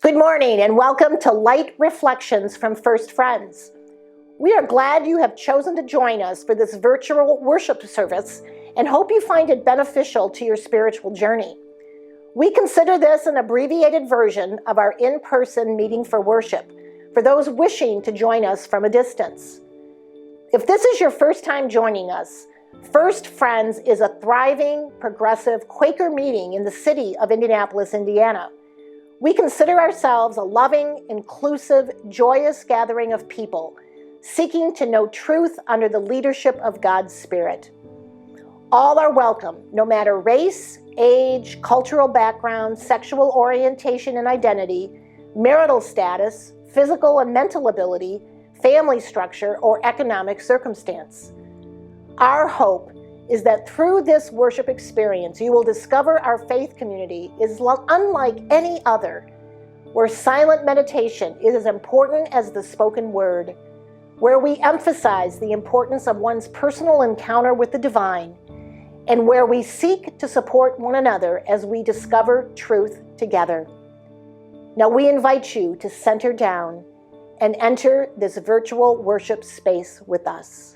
Good morning and welcome to Light Reflections from First Friends. We are glad you have chosen to join us for this virtual worship service and hope you find it beneficial to your spiritual journey. We consider this an abbreviated version of our in-person meeting for worship for those wishing to join us from a distance. If this is your first time joining us, First Friends is a thriving, progressive Quaker meeting in the city of Indianapolis, Indiana. We consider ourselves a loving, inclusive, joyous gathering of people seeking to know truth under the leadership of God's Spirit. All are welcome, no matter race, age, cultural background, sexual orientation and identity, marital status, physical and mental ability, family structure, or economic circumstance. Our hope is that through this worship experience, you will discover our faith community is unlike any other, where silent meditation is as important as the spoken word, where we emphasize the importance of one's personal encounter with the divine, and where we seek to support one another as we discover truth together. Now we invite you to center down and enter this virtual worship space with us.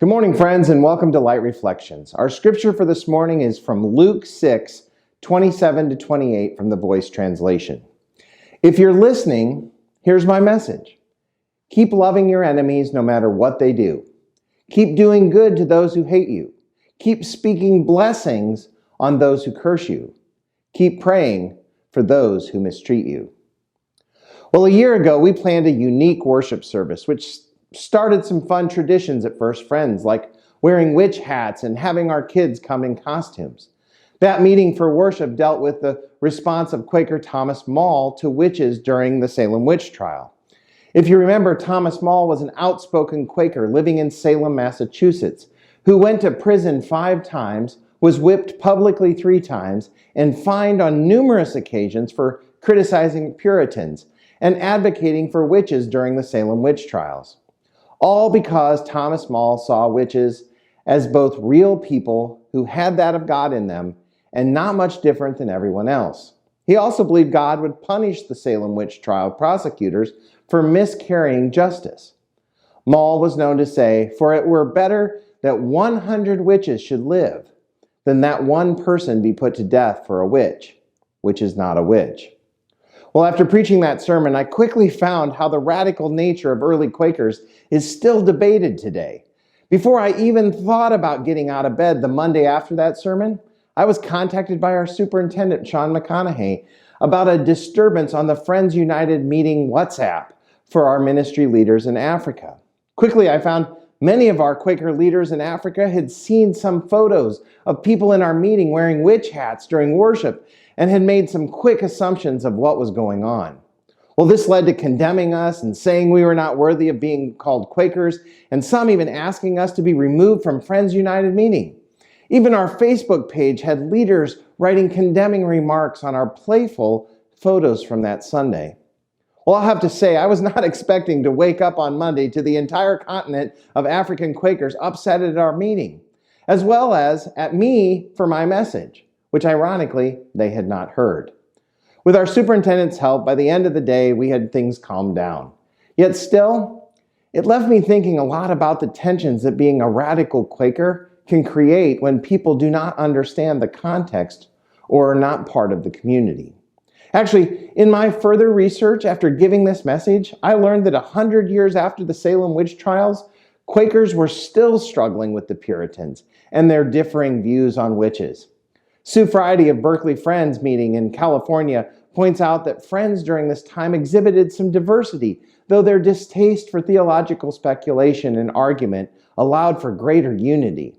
Good morning, friends, and welcome to Light Reflections. Our scripture for this morning is from Luke 6:27-28 from the Voice translation. If you're listening, here's my message. Keep loving your enemies no matter what they do. Keep doing good to those who hate you. Keep speaking blessings on those who curse you. Keep praying for those who mistreat you. Well, a year ago, we planned a unique worship service, which started some fun traditions at First Friends, like wearing witch hats and having our kids come in costumes. That meeting for worship dealt with the response of Quaker Thomas Maule to witches during the Salem witch trial. If you remember, Thomas Maule was an outspoken Quaker living in Salem, Massachusetts, who went to prison 5 times, was whipped publicly 3 times, and fined on numerous occasions for criticizing Puritans and advocating for witches during the Salem witch trials. All because Thomas Maule saw witches as both real people who had that of God in them and not much different than everyone else. He also believed God would punish the Salem witch trial prosecutors for miscarrying justice. Maule was known to say, "For it were better that 100 witches should live than that one person be put to death for a witch, which is not a witch." Well, after preaching that sermon, I quickly found how the radical nature of early Quakers is still debated today. Before I even thought about getting out of bed the Monday after that sermon, I was contacted by our superintendent, Sean McConaughey, about a disturbance on the Friends United meeting WhatsApp for our ministry leaders in Africa. Quickly, I found many of our Quaker leaders in Africa had seen some photos of people in our meeting wearing witch hats during worship and had made some quick assumptions of what was going on. Well, this led to condemning us and saying we were not worthy of being called Quakers, and some even asking us to be removed from Friends United meeting. Even our Facebook page had leaders writing condemning remarks on our playful photos from that Sunday. Well, I'll have to say, I was not expecting to wake up on Monday to the entire continent of African Quakers upset at our meeting, as well as at me for my message, which ironically they had not heard. With our superintendent's help, by the end of the day, we had things calmed down. Yet still, it left me thinking a lot about the tensions that being a radical Quaker can create when people do not understand the context or are not part of the community. Actually, in my further research after giving this message, I learned that 100 years after the Salem witch trials, Quakers were still struggling with the Puritans and their differing views on witches. Sue Friday of Berkeley Friends meeting in California points out that Friends during this time exhibited some diversity, though their distaste for theological speculation and argument allowed for greater unity.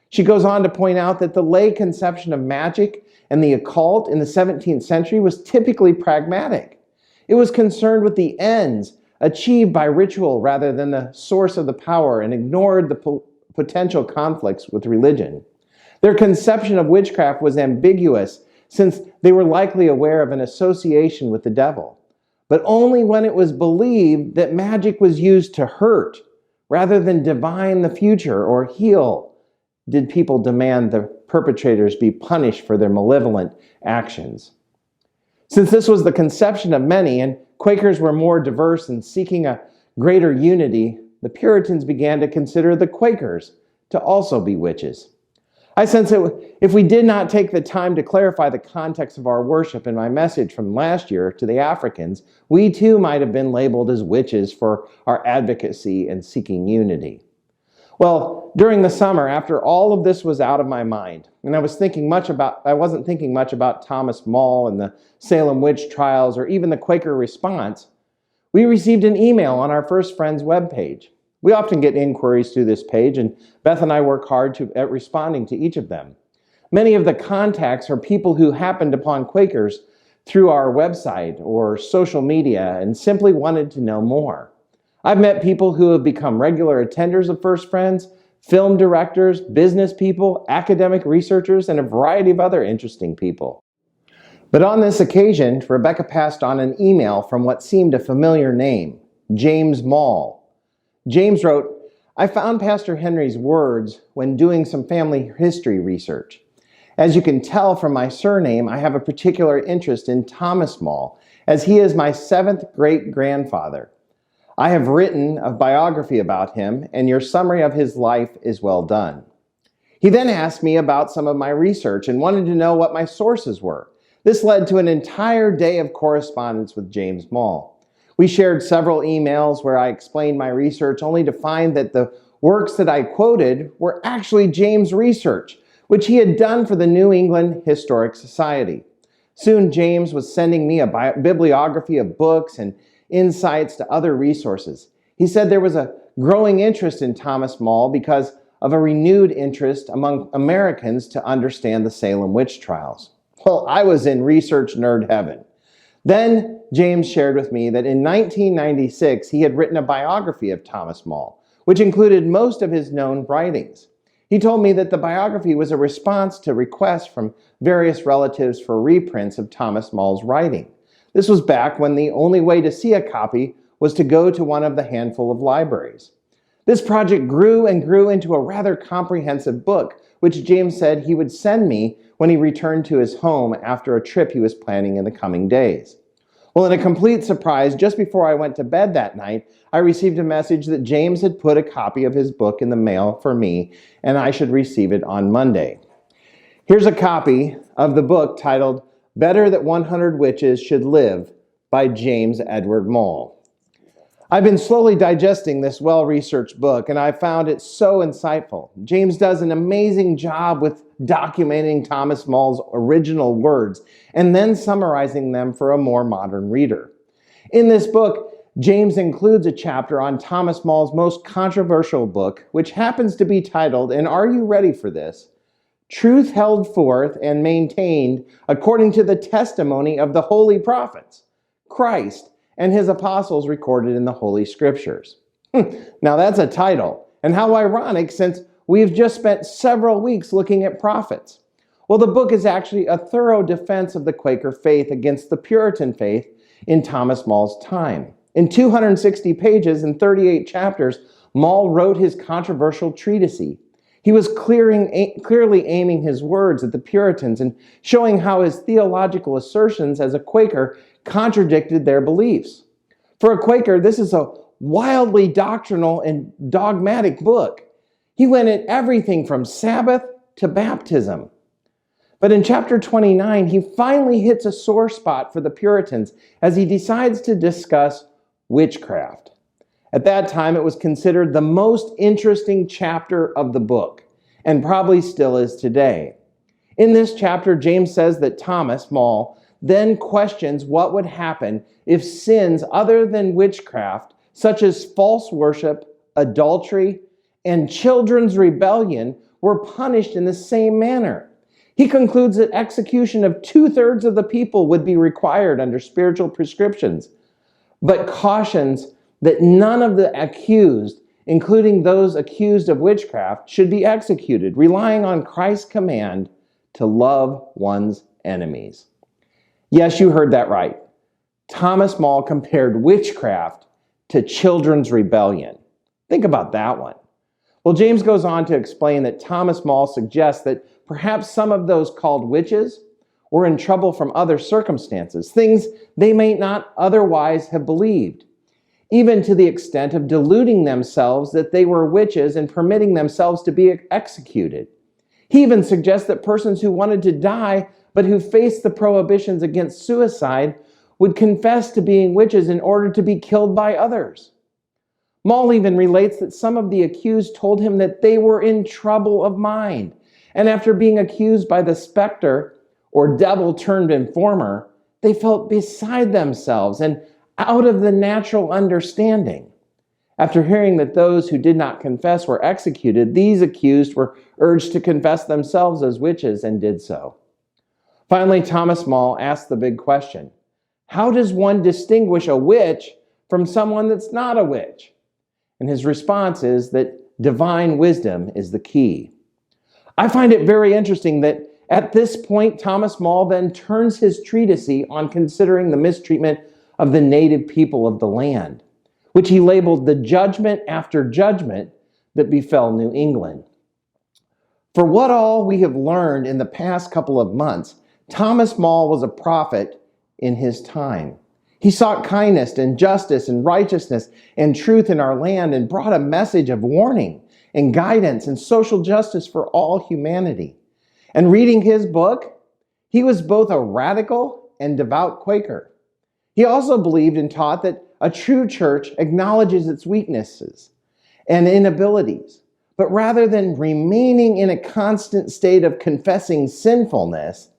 She goes on to point out that the lay conception of magic and the occult in the 17th century was typically pragmatic. It was concerned with the ends achieved by ritual rather than the source of the power and ignored the potential conflicts with religion. Their conception of witchcraft was ambiguous since they were likely aware of an association with the devil, but only when it was believed that magic was used to hurt rather than divine the future or heal did people demand the perpetrators be punished for their malevolent actions. Since this was the conception of many and Quakers were more diverse in seeking a greater unity, the Puritans began to consider the Quakers to also be witches. I sense that if we did not take the time to clarify the context of our worship in my message from last year to the Africans, we too might have been labeled as witches for our advocacy and seeking unity. Well, during the summer, after all of this was out of my mind, and I wasn't thinking much about Thomas Maule and the Salem witch trials or even the Quaker response, we received an email on our First Friends webpage. We often get inquiries through this page, and Beth and I work hard at responding to each of them. Many of the contacts are people who happened upon Quakers through our website or social media and simply wanted to know more. I've met people who have become regular attenders of First Friends, film directors, business people, academic researchers, and a variety of other interesting people. But on this occasion, Rebecca passed on an email from what seemed a familiar name, James Maule. James wrote, I found Pastor Henry's words when doing some family history research. As you can tell from my surname, I have a particular interest in Thomas Maule, as he is my 7th great-grandfather. I have written a biography about him, and your summary of his life is well done. He then asked me about some of my research and wanted to know what my sources were. This led to an entire day of correspondence with James Maule. We shared several emails where I explained my research only to find that the works that I quoted were actually James' research, which he had done for the New England Historic Society. Soon James was sending me a bibliography of books and insights to other resources. He said there was a growing interest in Thomas Maule because of a renewed interest among Americans to understand the Salem witch trials. Well, I was in research nerd heaven. Then James shared with me that in 1996 he had written a biography of Thomas Maule, which included most of his known writings. He told me that the biography was a response to requests from various relatives for reprints of Thomas Maule's writing. This was back when the only way to see a copy was to go to one of the handful of libraries. This project grew and grew into a rather comprehensive book, which James said he would send me when he returned to his home after a trip he was planning in the coming days. Well, in a complete surprise, just before I went to bed that night, I received a message that James had put a copy of his book in the mail for me, and I should receive it on Monday. Here's a copy of the book titled Better That 100 Witches Should Live by James Edward Maule. I've been slowly digesting this well-researched book, and I found it so insightful. James does an amazing job with documenting Thomas Maule's original words and then summarizing them for a more modern reader. In this book, James includes a chapter on Thomas Maule's most controversial book, which happens to be titled, and are you ready for this? Truth Held Forth and Maintained According to the Testimony of the Holy Prophets, Christ, and his apostles recorded in the Holy Scriptures. Now that's a title, and how ironic since we've just spent several weeks looking at prophets. Well, the book is actually a thorough defense of the Quaker faith against the Puritan faith in Thomas Maule's time. In 260 pages and 38 chapters, Maule wrote his controversial treatise. He was clearly aiming his words at the Puritans and showing how his theological assertions as a Quaker contradicted their beliefs. For a Quaker, this is a wildly doctrinal and dogmatic book. He went at everything from Sabbath to baptism. But in chapter 29, he finally hits a sore spot for the Puritans as he decides to discuss witchcraft. At that time, it was considered the most interesting chapter of the book, and probably still is today. In this chapter, James says that Thomas Maule then questions what would happen if sins other than witchcraft, such as false worship, adultery, and children's rebellion, were punished in the same manner. He concludes that execution of 2/3 of the people would be required under spiritual prescriptions, but cautions that none of the accused, including those accused of witchcraft, should be executed, relying on Christ's command to love one's enemies. Yes, you heard that right. Thomas Maule compared witchcraft to children's rebellion. Think about that one. Well, James goes on to explain that Thomas Maule suggests that perhaps some of those called witches were in trouble from other circumstances, things they may not otherwise have believed, even to the extent of deluding themselves that they were witches and permitting themselves to be executed. He even suggests that persons who wanted to die but who faced the prohibitions against suicide would confess to being witches in order to be killed by others. Maule even relates that some of the accused told him that they were in trouble of mind, and after being accused by the specter or devil-turned-informer, they felt beside themselves and out of the natural understanding. After hearing that those who did not confess were executed, these accused were urged to confess themselves as witches and did so. Finally, Thomas Maule asked the big question: how does one distinguish a witch from someone that's not a witch? And his response is that divine wisdom is the key. I find it very interesting that at this point, Thomas Maule then turns his treatise on considering the mistreatment of the native people of the land, which he labeled the judgment after judgment that befell New England. For what all we have learned in the past couple of months, Thomas Maule was a prophet in his time. He sought kindness and justice and righteousness and truth in our land and brought a message of warning and guidance and social justice for all humanity. And reading his book, he was both a radical and devout Quaker. He also believed and taught that a true church acknowledges its weaknesses and inabilities, but rather than remaining in a constant state of confessing sinfulness,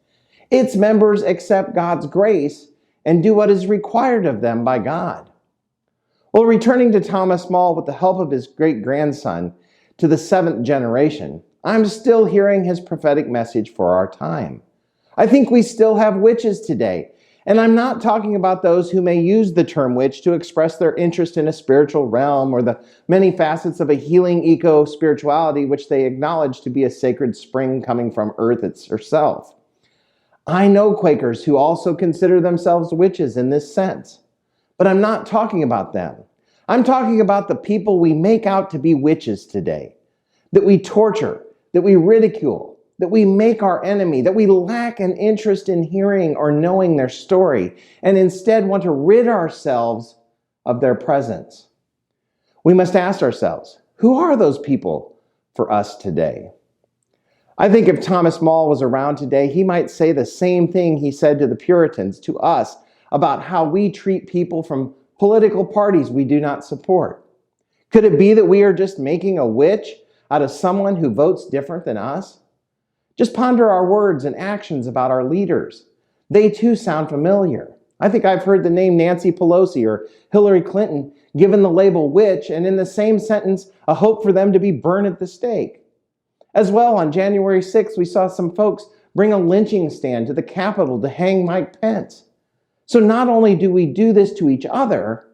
its members accept God's grace and do what is required of them by God. Well, returning to Thomas Maule with the help of his great-grandson to the 7th generation, I'm still hearing his prophetic message for our time. I think we still have witches today, and I'm not talking about those who may use the term witch to express their interest in a spiritual realm or the many facets of a healing eco-spirituality which they acknowledge to be a sacred spring coming from earth herself. I know Quakers who also consider themselves witches in this sense, but I'm not talking about them. I'm talking about the people we make out to be witches today, that we torture, that we ridicule, that we make our enemy, that we lack an interest in hearing or knowing their story, and instead want to rid ourselves of their presence. We must ask ourselves, who are those people for us today? I think if Thomas Maule was around today, he might say the same thing he said to the Puritans, to us, about how we treat people from political parties we do not support? Could it be that we are just making a witch out of someone who votes different than us? Just ponder our words and actions about our leaders. They too sound familiar. I think I've heard the name Nancy Pelosi or Hillary Clinton given the label witch, and in the same sentence, a hope for them to be burned at the stake. As well, on January 6th, we saw some folks bring a lynching stand to the Capitol to hang Mike Pence. So not only do we do this to each other,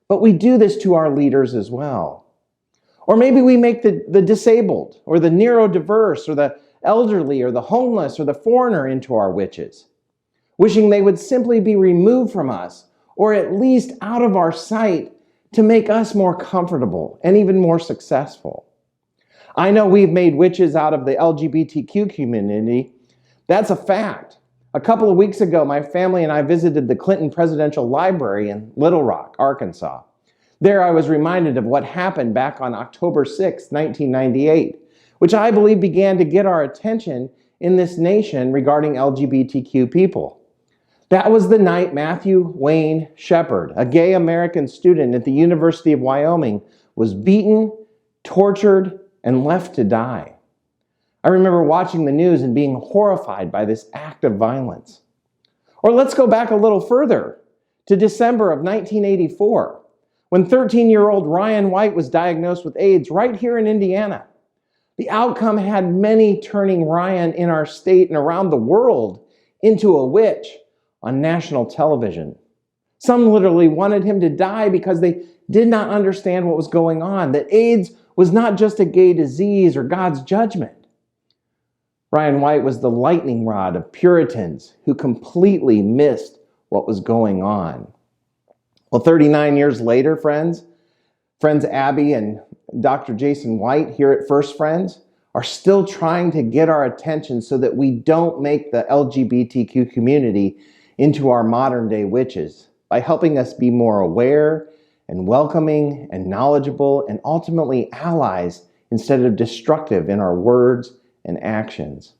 but we do this to our leaders as well. Or maybe we make the disabled or the neurodiverse or the elderly or the homeless or the foreigner into our witches, wishing they would simply be removed from us or at least out of our sight to make us more comfortable and even more successful. I know we've made witches out of the LGBTQ community. That's a fact. A couple of weeks ago, my family and I visited the Clinton Presidential Library in Little Rock, Arkansas. There I was reminded of what happened back on October 6, 1998, which I believe began to get our attention in this nation regarding LGBTQ people. That was the night Matthew Wayne Shepard, a gay American student at the University of Wyoming, was beaten, tortured, and left to die. I remember watching the news and being horrified by this act of violence. Or let's go back a little further to December of 1984, when 13-year-old Ryan White was diagnosed with AIDS right here in Indiana. The outcome had many turning Ryan in our state and around the world into a witch on national television. Some literally wanted him to die because they did not understand what was going on, that AIDS was not just a gay disease or God's judgment. Ryan White was the lightning rod of Puritans who completely missed what was going on. Well, 39 years later, friends Abby and Dr. Jason White here at First Friends are still trying to get our attention so that we don't make the LGBTQ community into our modern day witches by helping us be more aware and welcoming and knowledgeable and ultimately allies instead of destructive in our words and actions.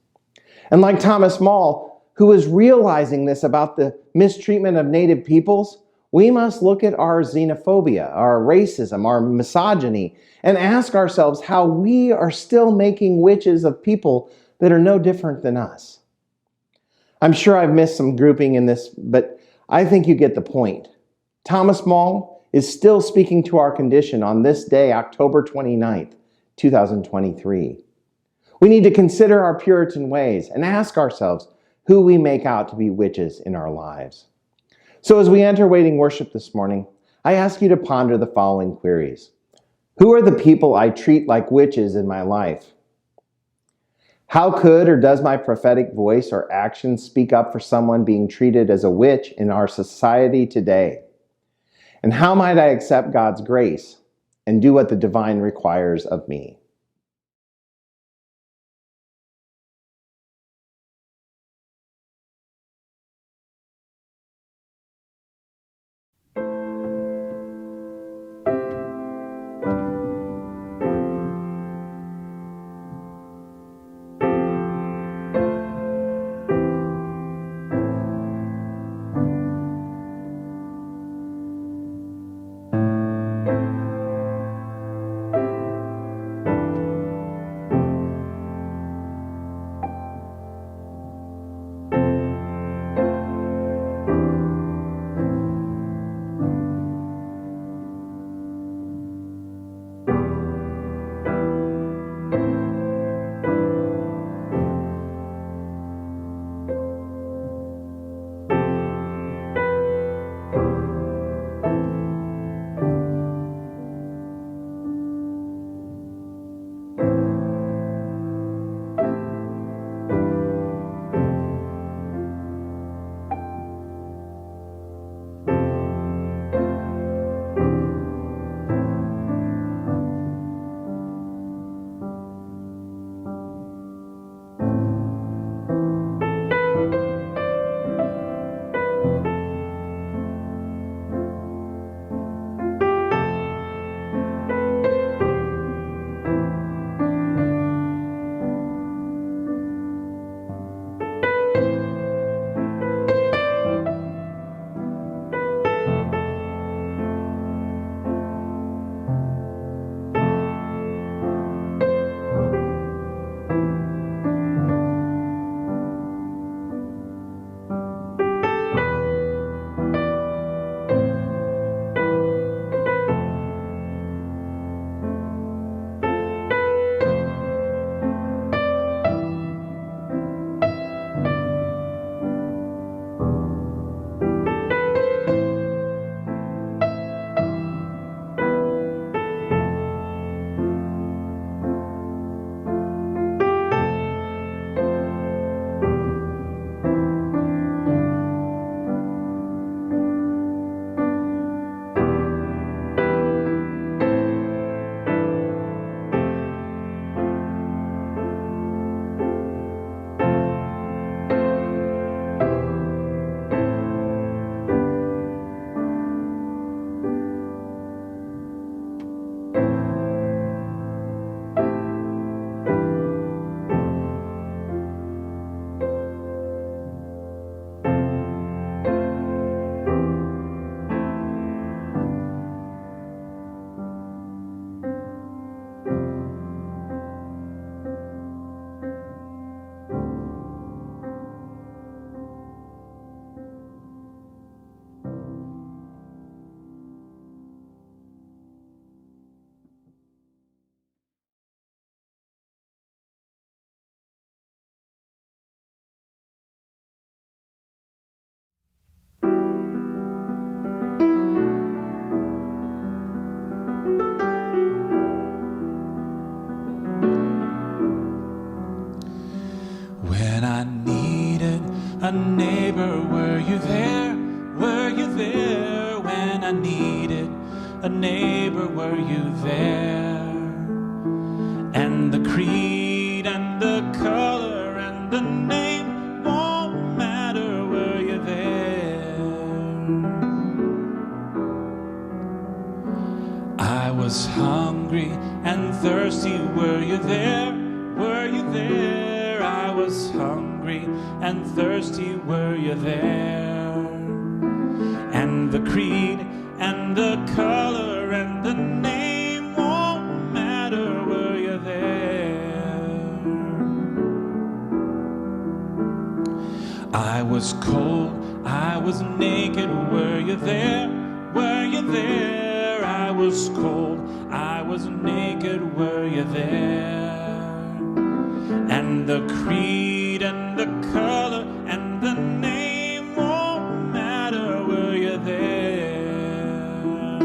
And like Thomas Maule, who was realizing this about the mistreatment of Native peoples, we must look at our xenophobia, our racism, our misogyny, and ask ourselves how we are still making witches of people that are no different than us. I'm sure I've missed some grouping in this, but I think you get the point. Thomas Maule is still speaking to our condition on this day, October 29th, 2023. We need to consider our Puritan ways and ask ourselves who we make out to be witches in our lives. So as we enter waiting worship this morning, I ask you to ponder the following queries. Who are the people I treat like witches in my life? How could or does my prophetic voice or actions speak up for someone being treated as a witch in our society today? And how might I accept God's grace and do what the divine requires of me? A neighbor, were you there? Were you there when I needed? A neighbor, were you there? And the creed and the color and the name won't matter, were you there? I was hungry and thirsty, were you there? Were you there? I was hungry and thirsty, were you there? And the creed and the color and the name won't matter, were you there? I was cold, I was naked, were you there? Were you there? I was cold, I was naked, were you there? And the creed and the color and the name won't matter, were you there?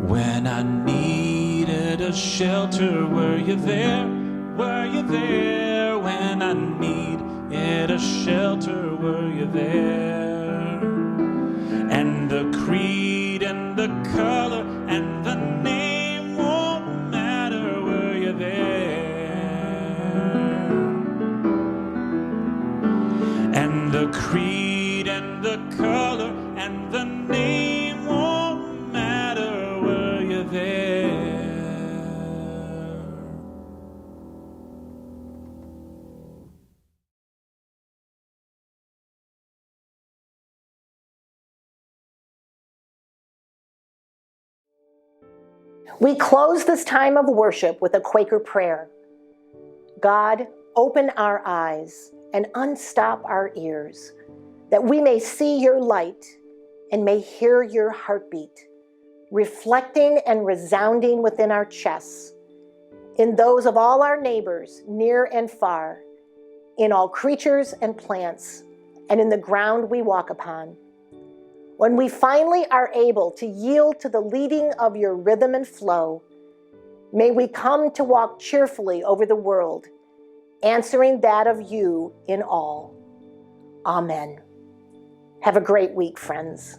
When I needed a shelter, were you there? Were you there? When I needed a shelter, were you there? And the creed and the color and the name won't matter, were you there? And the creed and the color and the name won't matter, were you there? We close this time of worship with a Quaker prayer. God, open our eyes and unstop our ears, that we may see your light and may hear your heartbeat, reflecting and resounding within our chests, in those of all our neighbors, near and far, in all creatures and plants, and in the ground we walk upon. When we finally are able to yield to the leading of your rhythm and flow, may we come to walk cheerfully over the world, answering that of you in all. Amen. Have a great week, friends.